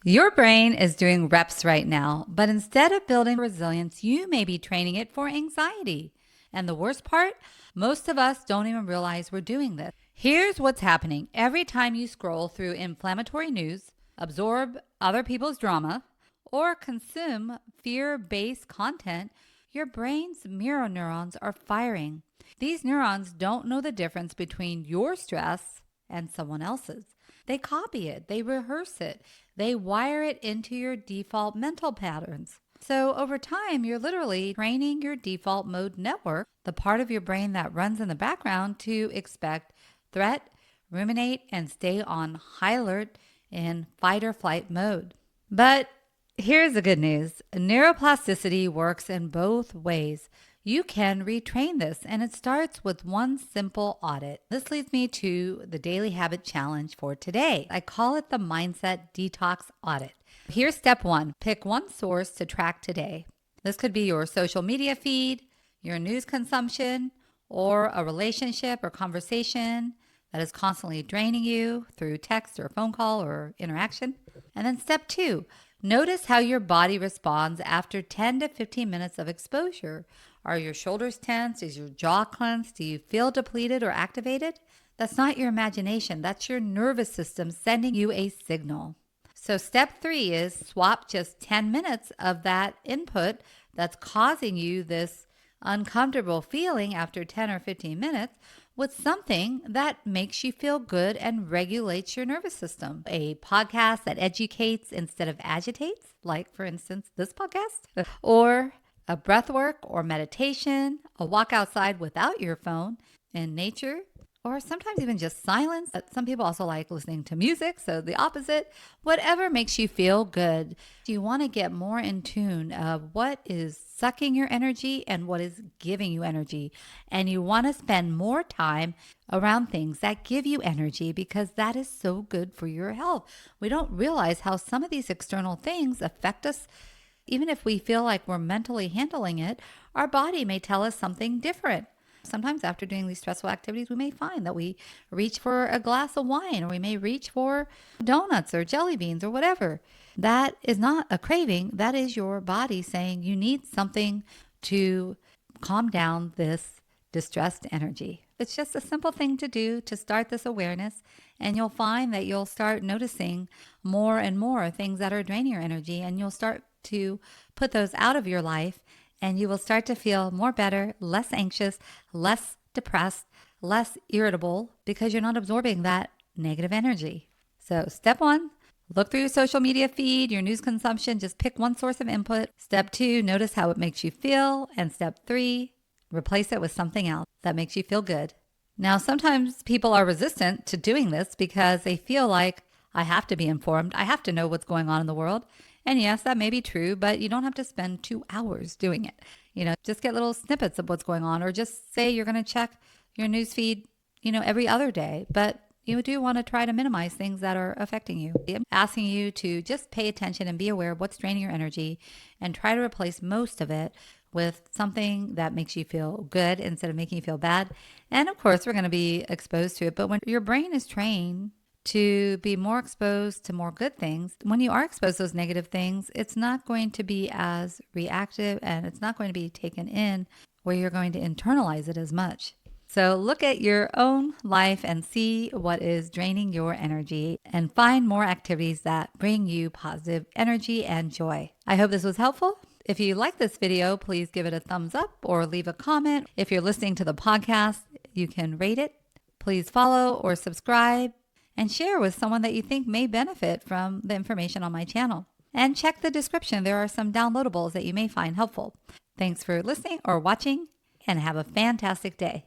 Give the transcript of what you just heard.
Your brain is doing reps right now, but instead of building resilience, you may be training it for anxiety. And the worst part, most of us don't even realize we're doing this. Here's what's happening. Every time you scroll through inflammatory news, absorb other people's drama, or consume fear-based content, your brain's mirror neurons are firing. These neurons don't know the difference between your stress and someone else's. They copy it, they rehearse it, they wire it into your default mental patterns. So over time, you're literally training your default mode network, the part of your brain that runs in the background, to expect threat, ruminate, and stay on high alert in fight or flight mode. But here's the good news. Neuroplasticity works in both ways. You can retrain this, and it starts with one simple audit. This leads me to the daily habit challenge for today. I call it the mindset detox audit. Here's step one. Pick one source to track today. This could be your social media feed, your news consumption, or a relationship or conversation that is constantly draining you through text or phone call or interaction. And then step two, notice how your body responds after 10 to 15 minutes of exposure. Are your shoulders tense? Is your jaw clenched? Do you feel depleted or activated? That's not your imagination. That's your nervous system sending you a signal. So step three is swap just 10 minutes of that input that's causing you this uncomfortable feeling after 10 or 15 minutes with something that makes you feel good and regulates your nervous system. A podcast that educates instead of agitates, like for instance, this podcast, or a breath work or meditation, a walk outside without your phone in nature, or sometimes even just silence. Some people also like listening to music, so the opposite. Whatever makes you feel good. You want to get more in tune of what is sucking your energy and what is giving you energy. And you want to spend more time around things that give you energy because that is so good for your health. We don't realize how some of these external things affect us. Even if we feel like we're mentally handling it, our body may tell us something different. Sometimes after doing these stressful activities, we may find that we reach for a glass of wine, or we may reach for donuts or jelly beans or whatever. That is not a craving. That is your body saying you need something to calm down this distressed energy. It's just a simple thing to do to start this awareness, and you'll find that you'll start noticing more and more things that are draining your energy, and you'll start to put those out of your life, and you will start to feel more better, less anxious, less depressed, less irritable, because you're not absorbing that negative energy. So step one, look through your social media feed, your news consumption, just pick one source of input. Step two, notice how it makes you feel. And step three, replace it with something else that makes you feel good. Now, sometimes people are resistant to doing this because they feel like, I have to be informed. I have to know what's going on in the world. And yes, that may be true, but you don't have to spend 2 hours doing it. Just get little snippets of what's going on, or just say you're going to check your news feed, every other day. But you do want to try to minimize things that are affecting you. I'm asking you to just pay attention and be aware of what's draining your energy and try to replace most of it with something that makes you feel good instead of making you feel bad. And of course, we're going to be exposed to it. But when your brain is trained to be more exposed to more good things, when you are exposed to those negative things, it's not going to be as reactive, and it's not going to be taken in where you're going to internalize it as much. So look at your own life and see what is draining your energy, and find more activities that bring you positive energy and joy. I hope this was helpful. If you like this video, please give it a thumbs up or leave a comment. If you're listening to the podcast, you can rate it. Please follow or subscribe and share with someone that you think may benefit from the information on my channel. And check the description. There are some downloadables that you may find helpful. Thanks for listening or watching, and have a fantastic day.